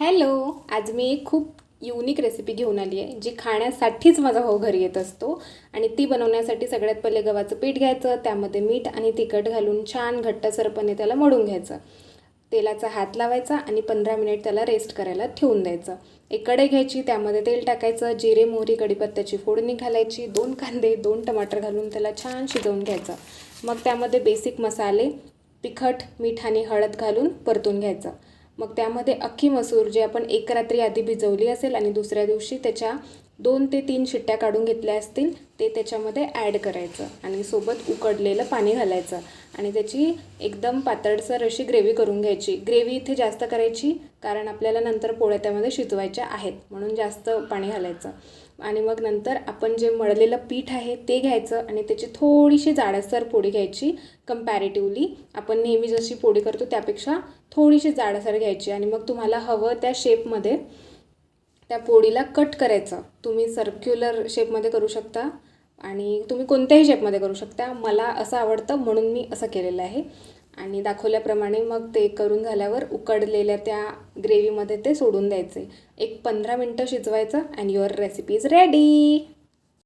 Hello. आज मी एक खूप युनिक रेसिपी घेऊन आली आहे, जी खाण्यासाठीच माझा भाऊ घरी येत असतो. आणि ती बनवण्यासाठी सगळ्यात पहिले गव्हाचं पीठ घ्यायचं, त्यामध्ये मीठ आणि तिखट घालून छान घट्टसरपणे त्याला मळून घ्यायचं. तेलाचा हात लावायचा आणि 15 मिनिट त्याला रेस्ट करायला ठेवून द्यायचं. एक कढई घ्यायची, त्यामध्ये तेल टाकायचं, जिरे, मोहरी, कढीपत्त्याची फोडणी घालायची, 2 कांदे 2 टमाटर घालून त्याला छान शिजवून घ्यायचं. मग त्यामध्ये बेसिक मसाले, तिखट, मीठ आणि हळद घालून परतून घ्यायचं. मग त्यामध्ये अख्खी मसूर जी आपण एक रात्री आधी भिजवली असेल आणि दुसऱ्या दिवशी त्याच्या 2 ते 3 शिट्ट्या काढून घेतल्या असतील ते त्याच्यामध्ये ॲड करायचं आणि सोबत उकडलेलं पाणी घालायचं आणि त्याची एकदम पातळसर अशी ग्रेव्ही करून घ्यायची. ग्रेव्ही इथे जास्त करायची कारण आपल्याला नंतर पोळ्या त्यामध्ये शिजवायच्या आहेत, म्हणून जास्त पाणी घालायचं. आणि मग नंतर आपण जे मळलेलं पीठ आहे ते घ्यायचं आणि त्याची थोडीशी जाडसर पोळी घ्यायची. कंपॅरेटिव्हली आपण नेहमी जशी पोळी करतो त्यापेक्षा थोडीशी जाडसर घ्यायची आणि मग तुम्हाला हवं त्या शेपमध्ये त्या पोळीला कट करायचं. तुम्ही सर्क्युलर शेपमध्ये करू शकता आणि तुम्ही कोणत्याही शेपमध्ये करू शकता. मला असं आवडतं म्हणून मी असं केलेलं आहे. आणि दाखवल्याप्रमाणे मग ते करून झाल्यावर उकडलेल्या त्या ग्रेव्हीमध्ये ते सोडून द्यायचे. एक 15 मिनटं शिजवायचं and your recipe is ready.